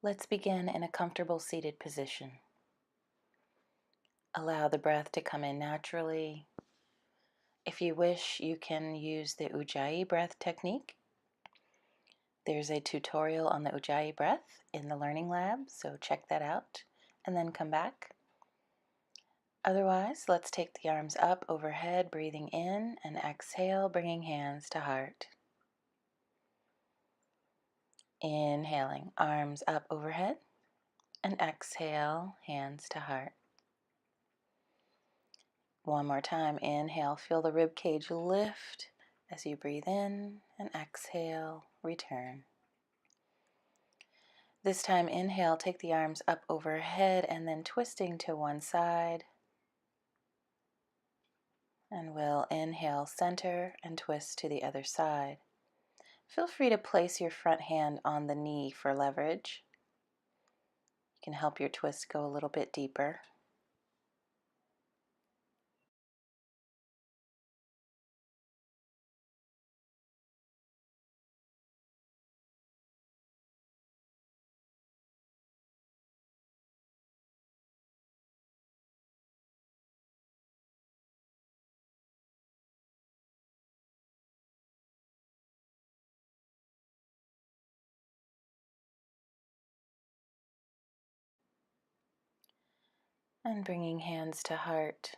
Let's begin in a comfortable seated position. Allow the breath to come in naturally. If you wish, you can use the Ujjayi breath technique. There's a tutorial on the Ujjayi breath in the Learning Lab, so check that out and then come back. Otherwise, let's take the arms up overhead, breathing in, and exhale, bringing hands to heart. Inhaling, arms up overhead, and exhale, hands to heart. One more time, inhale, feel the rib cage lift as you breathe in, and exhale, return. This time, inhale, take the arms up overhead and then twisting to one side. And we'll inhale, center, and twist to the other side. Feel free to place your front hand on the knee for leverage. You can help your twist go a little bit deeper. And bringing hands to heart.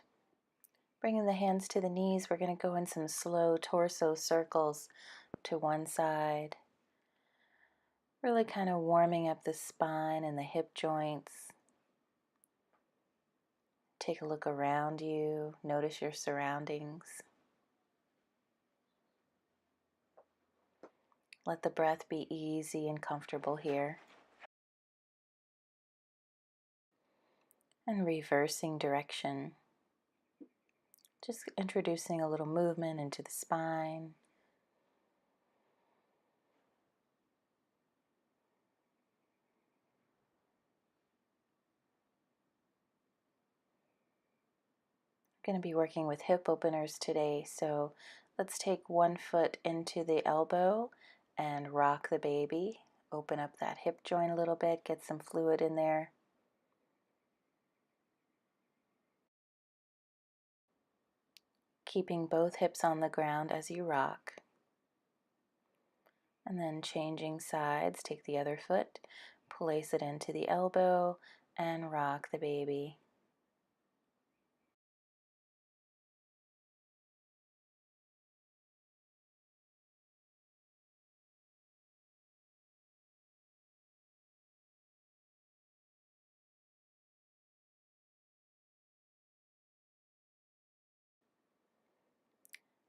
Bringing the hands to the knees, we're going to go in some slow torso circles to one side. Really kind of warming up the spine and the hip joints. Take a look around you. Notice your surroundings. Let the breath be easy and comfortable here. And reversing direction. Just introducing a little movement into the spine. We're going to be working with hip openers today, so let's take one foot into the elbow and rock the baby. Open up that hip joint a little bit, get some fluid in there. Keeping both hips on the ground as you rock. And then changing sides, take the other foot, place it into the elbow, and rock the baby.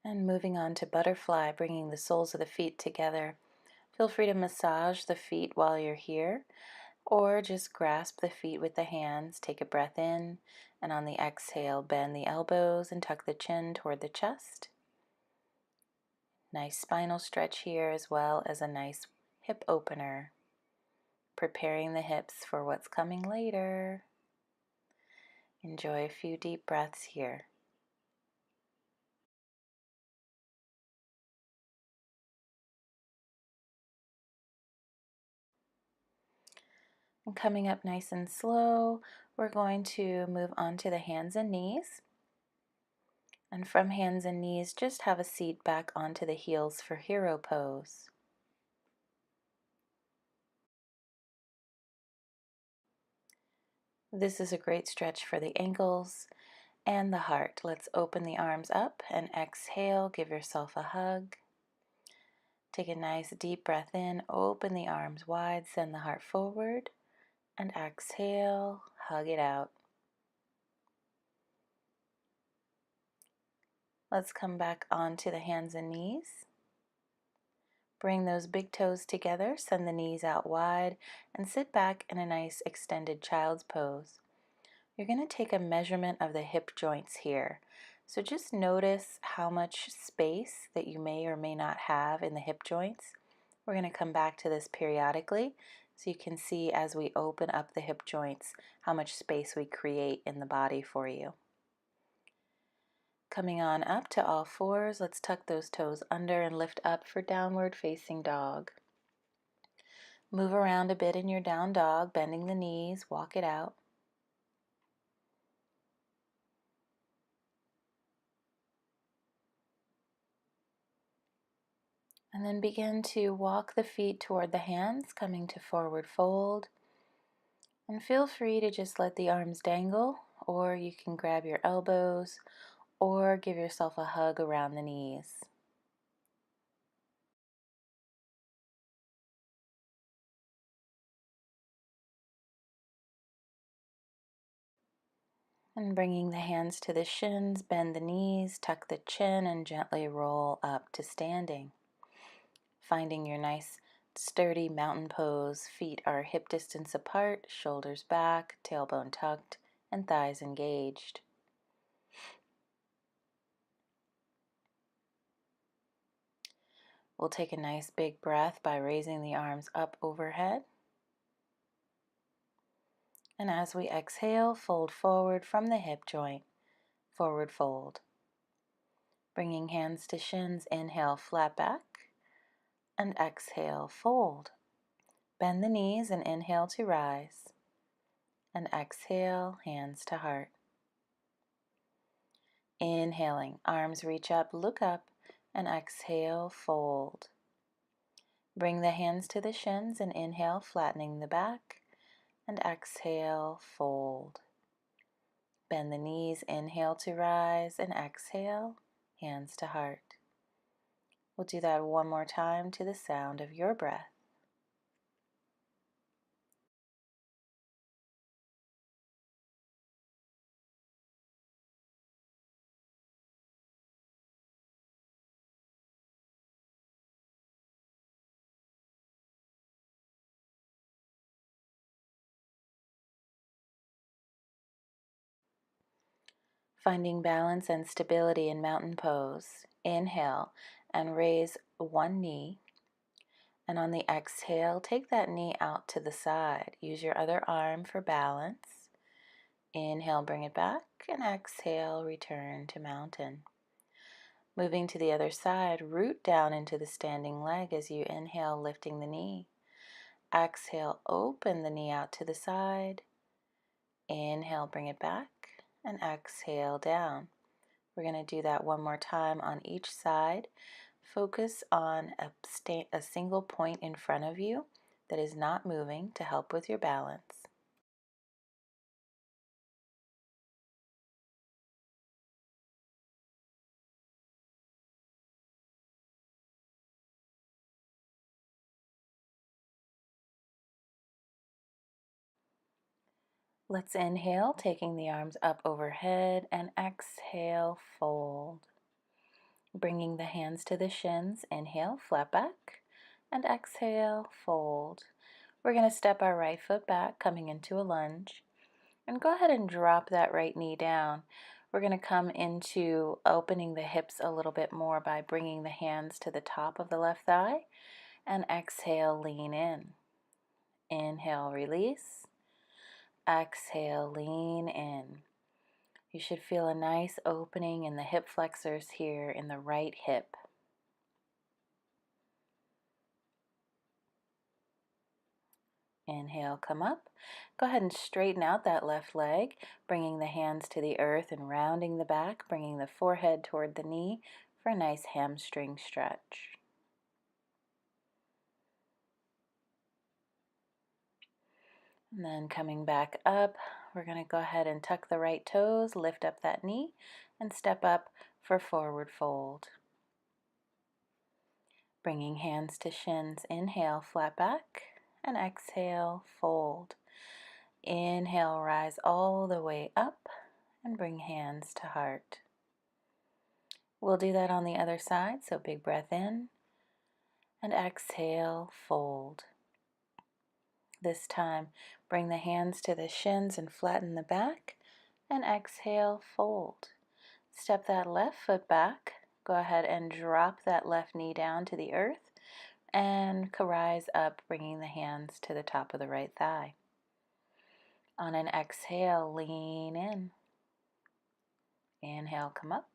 And moving on to butterfly, bringing the soles of the feet together. Feel free to massage the feet while you're here, or just grasp the feet with the hands. Take a breath in, and on the exhale, bend the elbows and tuck the chin toward the chest. Nice spinal stretch here, as well as a nice hip opener. Preparing the hips for what's coming later. Enjoy a few deep breaths here. And coming up nice and slow, we're going to move on to the hands and knees. And from hands and knees, just have a seat back onto the heels for hero pose. This is a great stretch for the ankles and the heart. Let's open the arms up and exhale. Give yourself a hug. Take a nice deep breath in. Open the arms wide. Send the heart forward. And exhale. Hug it out. Let's come back onto the hands and knees. Bring those big toes together. Send the knees out wide. And sit back in a nice extended child's pose. You're going to take a measurement of the hip joints here. So just notice how much space that you may or may not have in the hip joints. We're going to come back to this periodically so you can see as we open up the hip joints how much space we create in the body for you. Coming on up to all fours, let's tuck those toes under and lift up for downward facing dog. Move around a bit in your down dog, bending the knees, walk it out. And then begin to walk the feet toward the hands, coming to forward fold. And feel free to just let the arms dangle, or you can grab your elbows, or give yourself a hug around the knees. And bringing the hands to the shins, bend the knees, tuck the chin, and gently roll up to standing. Finding your nice sturdy mountain pose. Feet are hip distance apart, shoulders back, tailbone tucked, and thighs engaged. We'll take a nice big breath by raising the arms up overhead. And as we exhale, fold forward from the hip joint, forward fold. Bringing hands to shins, inhale, flat back, and exhale, fold. Bend the knees and inhale to rise, and exhale, hands to heart. Inhaling, arms reach up, look up, and exhale, fold. Bring the hands to the shins and inhale, flattening the back, and exhale, fold. Bend the knees, inhale to rise, and exhale, hands to heart. We'll do that one more time to the sound of your breath. Finding balance and stability in mountain pose. Inhale and raise one knee. And on the exhale, take that knee out to the side. Use your other arm for balance. Inhale, bring it back, and exhale, return to mountain. Moving to the other side, root down into the standing leg as you inhale, lifting the knee. Exhale, open the knee out to the side. Inhale, bring it back, and exhale, down. We're going to do that one more time on each side. Focus on a single point in front of you that is not moving to help with your balance. Let's inhale, taking the arms up overhead, and exhale, fold. Bringing the hands to the shins, inhale, flat back, and exhale, fold. We're going to step our right foot back, coming into a lunge. And go ahead and drop that right knee down. We're going to come into opening the hips a little bit more by bringing the hands to the top of the left thigh. And exhale, lean in. Inhale, release. Exhale, lean in. You should feel a nice opening in the hip flexors here in the right hip. Inhale, come up. Go ahead and straighten out that left leg, bringing the hands to the earth and rounding the back, bringing the forehead toward the knee for a nice hamstring stretch. And then coming back up, we're going to go ahead and tuck the right toes, lift up that knee, and step up for forward fold. Bringing hands to shins, inhale, flat back, and exhale, fold. Inhale, rise all the way up, and bring hands to heart. We'll do that on the other side, so big breath in, and exhale, fold. This time, bring the hands to the shins and flatten the back, and exhale, fold. Step that left foot back. Go ahead and drop that left knee down to the earth, and rise up, bringing the hands to the top of the right thigh. On an exhale, lean in. Inhale, come up.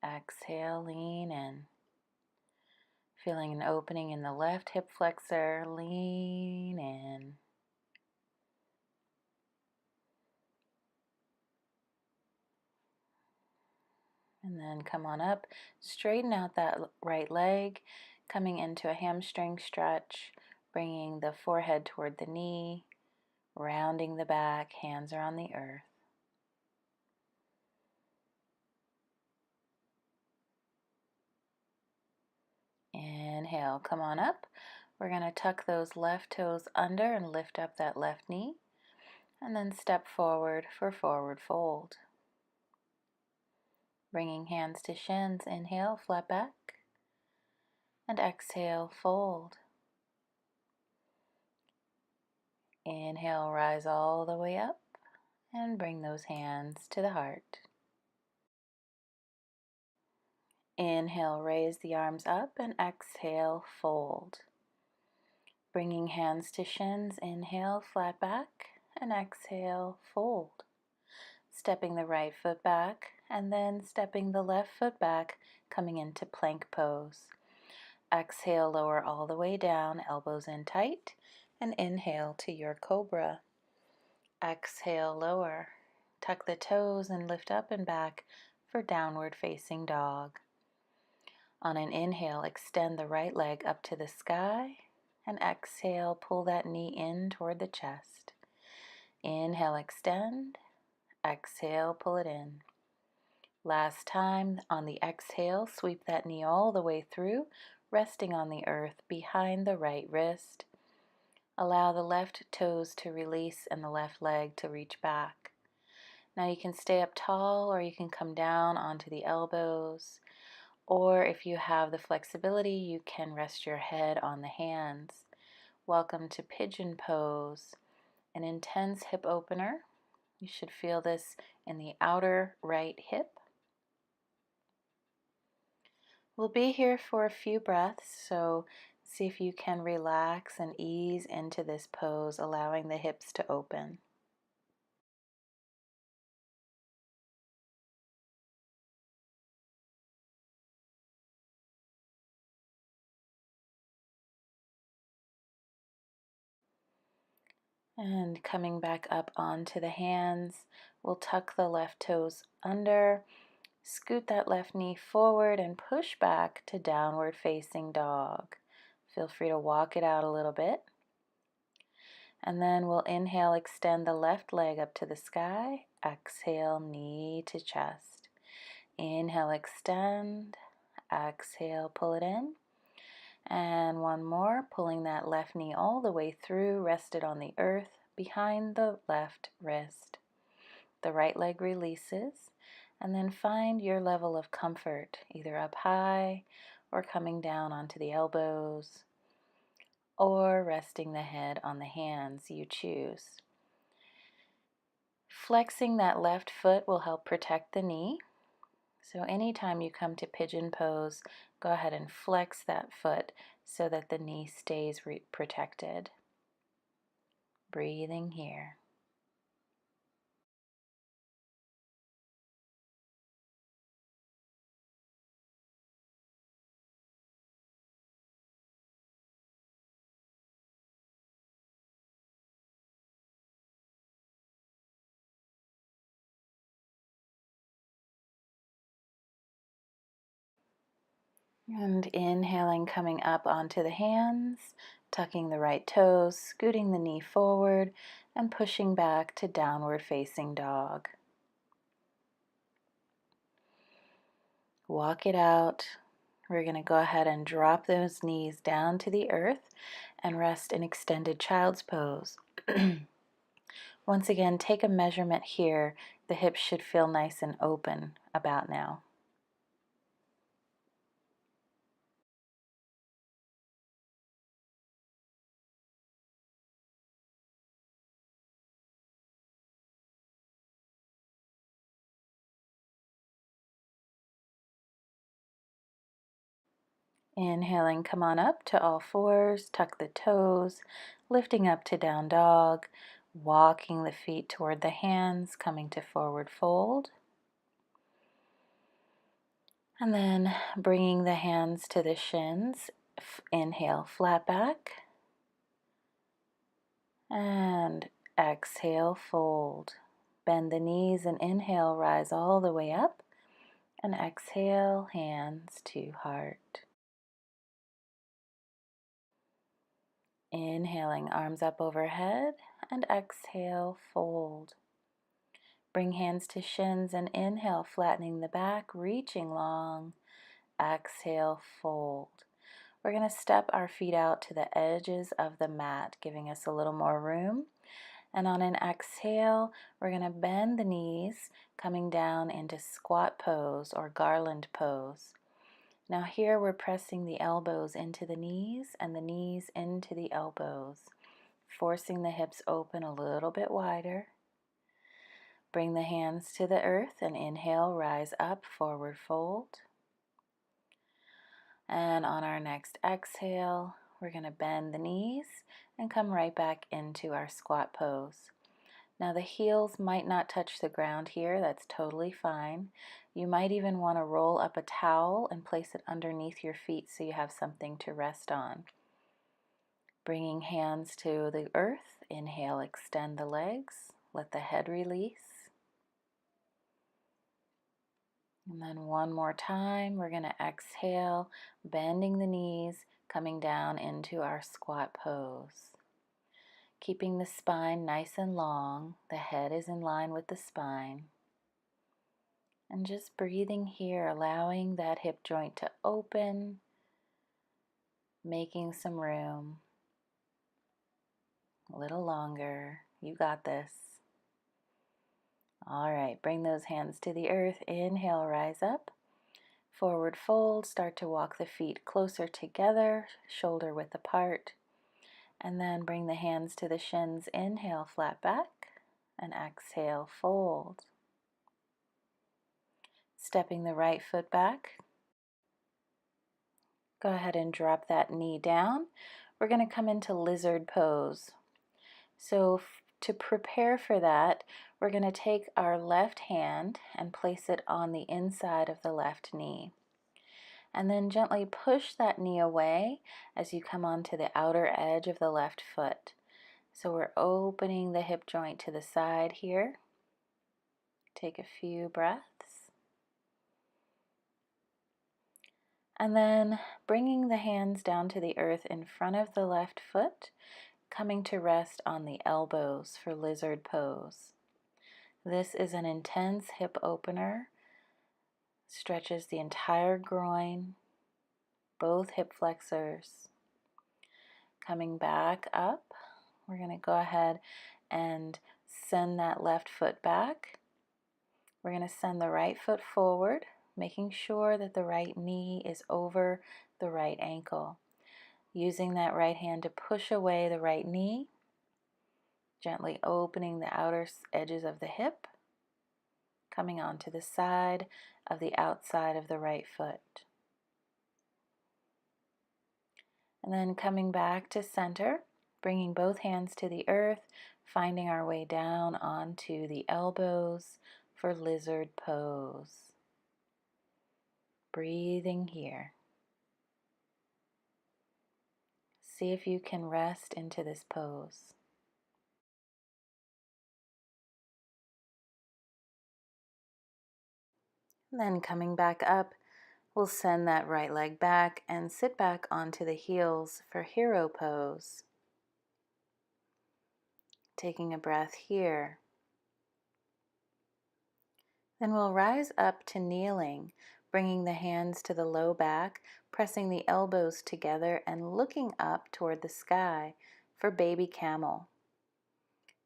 Exhale, lean in. Feeling an opening in the left hip flexor, lean in. And then come on up, straighten out that right leg, coming into a hamstring stretch, bringing the forehead toward the knee, rounding the back, hands are on the earth. Inhale, come on up. We're going to tuck those left toes under and lift up that left knee, and then step forward for forward fold. Bringing hands to shins, inhale, flat back, and exhale, fold. Inhale, rise all the way up, and bring those hands to the heart. Inhale, raise the arms up, and exhale, fold. Bringing hands to shins, inhale, flat back, and exhale, fold. Stepping the right foot back, and then stepping the left foot back, coming into plank pose. Exhale, lower all the way down, elbows in tight, and inhale to your cobra. Exhale, lower. Tuck the toes and lift up and back for downward facing dog. On an inhale, extend the right leg up to the sky, and exhale, pull that knee in toward the chest. Inhale, extend. Exhale, pull it in. Last time, on the exhale, sweep that knee all the way through, resting on the earth behind the right wrist. Allow the left toes to release and the left leg to reach back. Now you can stay up tall, or you can come down onto the elbows, or if you have the flexibility, you can rest your head on the hands. Welcome to pigeon pose, an intense hip opener. You should feel this in the outer right hip. We'll be here for a few breaths, so see if you can relax and ease into this pose, allowing the hips to open. And coming back up onto the hands, we'll tuck the left toes under, scoot that left knee forward, and push back to downward facing dog. Feel free to walk it out a little bit. And then we'll inhale, extend the left leg up to the sky. Exhale, knee to chest. Inhale, extend. Exhale, pull it in. And one more, pulling that left knee all the way through, rested on the earth behind the left wrist. The right leg releases, and then find your level of comfort, either up high or coming down onto the elbows, or resting the head on the hands, you choose. Flexing that left foot will help protect the knee. So anytime you come to pigeon pose, go ahead and flex that foot so that the knee stays protected. Breathing here. And inhaling, coming up onto the hands, tucking the right toes, scooting the knee forward, and pushing back to downward facing dog. Walk it out. We're going to go ahead and drop those knees down to the earth and rest in extended child's pose. Once again, take a measurement here. The hips should feel nice and open about now. Inhaling, come on up to all fours, tuck the toes, lifting up to down dog, walking the feet toward the hands, coming to forward fold. And then bringing the hands to the shins, Inhale, flat back. And exhale, fold. Bend the knees and inhale, rise all the way up. And exhale, hands to heart. Inhaling, arms up overhead. And exhale, fold. Bring hands to shins and inhale, flattening the back, reaching long. Exhale, fold. We're going to step our feet out to the edges of the mat, giving us a little more room. And on an exhale, we're going to bend the knees, coming down into squat pose or garland pose. Now here we're pressing the elbows into the knees and the knees into the elbows, forcing the hips open a little bit wider. Bring the hands to the earth and inhale, rise up, forward fold. And on our next exhale, we're going to bend the knees and come right back into our squat pose. Now the heels might not touch the ground here, that's totally fine. You might even want to roll up a towel and place it underneath your feet so you have something to rest on. Bringing hands to the earth, inhale, extend the legs, let the head release. And then one more time, we're going to exhale, bending the knees, coming down into our squat pose. Keeping the spine nice and long, the head is in line with the spine. And just breathing here, allowing that hip joint to open, making some room. A little longer. You got this. All right, bring those hands to the earth. Inhale, rise up. Forward fold, start to walk the feet closer together, shoulder width apart. And then bring the hands to the shins. Inhale, flat back. And exhale, fold. Stepping the right foot back. Go ahead and drop that knee down. We're going to come into lizard pose. So to prepare for that, we're going to take our left hand and place it on the inside of the left knee. And then gently push that knee away as you come onto the outer edge of the left foot. So we're opening the hip joint to the side here. Take a few breaths. And then bringing the hands down to the earth in front of the left foot, coming to rest on the elbows for lizard pose. This is an intense hip opener, stretches the entire groin, both hip flexors. Coming back up, we're going to go ahead and send that left foot back. We're going to send the right foot forward, making sure that the right knee is over the right ankle. Using that right hand to push away the right knee, gently opening the outer edges of the hip, coming onto the side of the outside of the right foot. And then coming back to center, bringing both hands to the earth, finding our way down onto the elbows for lizard pose. Breathing here. See if you can rest into this pose. And then coming back up, we'll send that right leg back and sit back onto the heels for hero pose. Taking a breath here. Then we'll rise up to kneeling, bringing the hands to the low back, pressing the elbows together and looking up toward the sky for baby camel.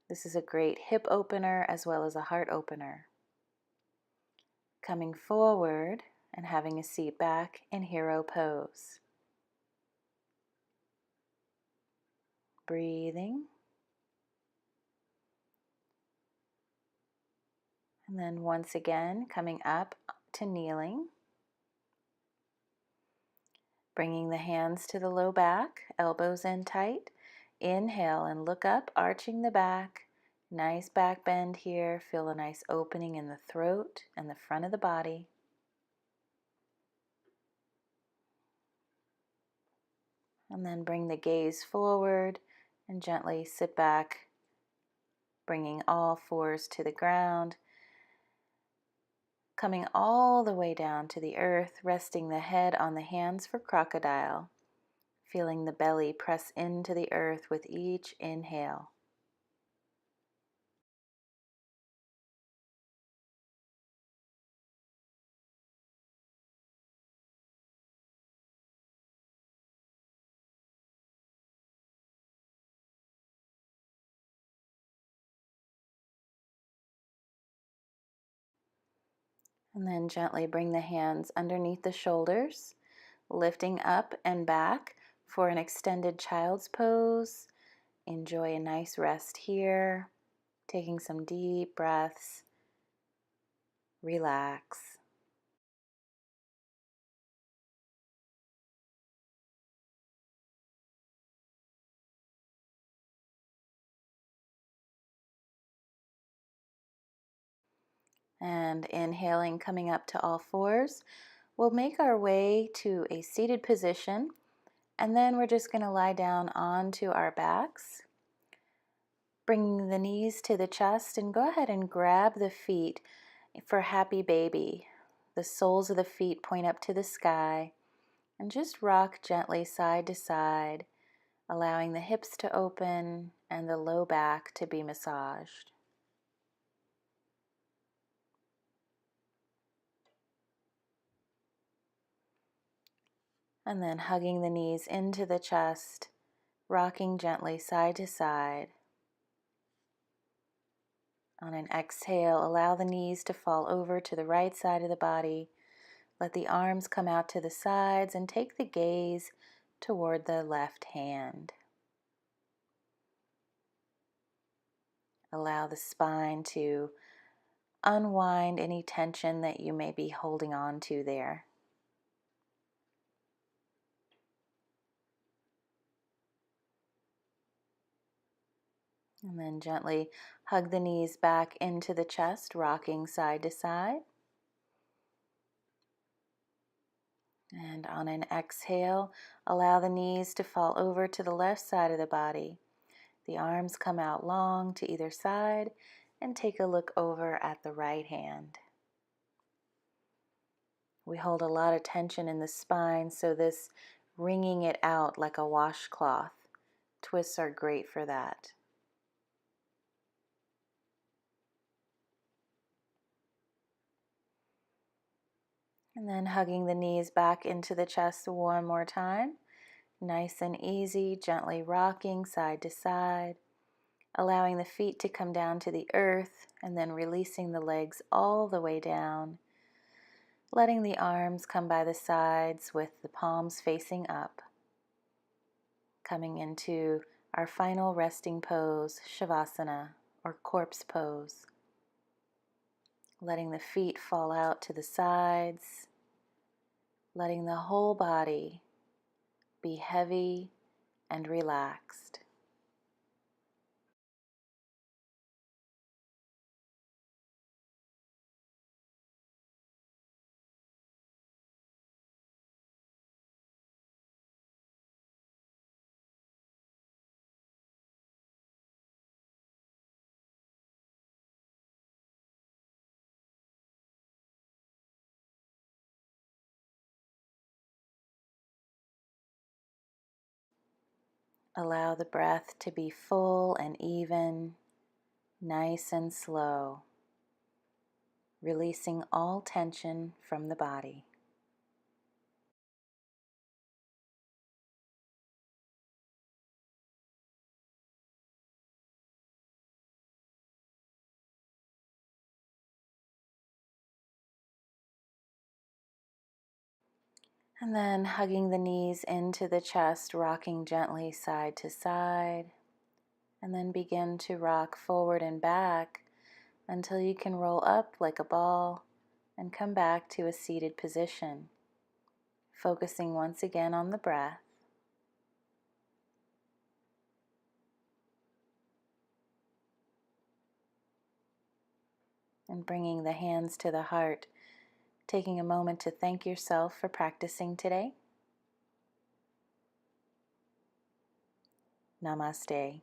This is a great hip opener as well as a heart opener. Coming forward and having a seat back in hero pose. Breathing. And then once again, coming up to kneeling. Bringing the hands to the low back, elbows in tight. Inhale and look up, arching the back. Nice back bend here. Feel a nice opening in the throat and the front of the body. And then bring the gaze forward and gently sit back, bringing all fours to the ground, coming all the way down to the earth, resting the head on the hands for crocodile, feeling the belly press into the earth with each inhale. And then gently bring the hands underneath the shoulders, lifting up and back for an extended child's pose. Enjoy a nice rest here, taking some deep breaths. Relax. And inhaling, coming up to all fours, we'll make our way to a seated position, and then we're just going to lie down onto our backs, bringing the knees to the chest, and go ahead and grab the feet for happy baby. The soles of the feet point up to the sky, and just rock gently side to side, allowing the hips to open and the low back to be massaged. And then hugging the knees into the chest, rocking gently side to side. On an exhale, allow the knees to fall over to the right side of the body. Let the arms come out to the sides and take the gaze toward the left hand. Allow the spine to unwind any tension that you may be holding on to there. And then gently hug the knees back into the chest, rocking side to side. And on an exhale, allow the knees to fall over to the left side of the body. The arms come out long to either side, and take a look over at the right hand. We hold a lot of tension in the spine, so this wringing it out like a washcloth twists are great for that. And then hugging the knees back into the chest one more time. Nice and easy, gently rocking side to side, allowing the feet to come down to the earth, and then releasing the legs all the way down, letting the arms come by the sides with the palms facing up. Coming into our final resting pose, Shavasana, or corpse pose. Letting the feet fall out to the sides, letting the whole body be heavy and relaxed. Allow the breath to be full and even, nice and slow, releasing all tension from the body. And then hugging the knees into the chest, rocking gently side to side, and then begin to rock forward and back until you can roll up like a ball and come back to a seated position, focusing once again on the breath. And bringing the hands to the heart, taking a moment to thank yourself for practicing today. Namaste.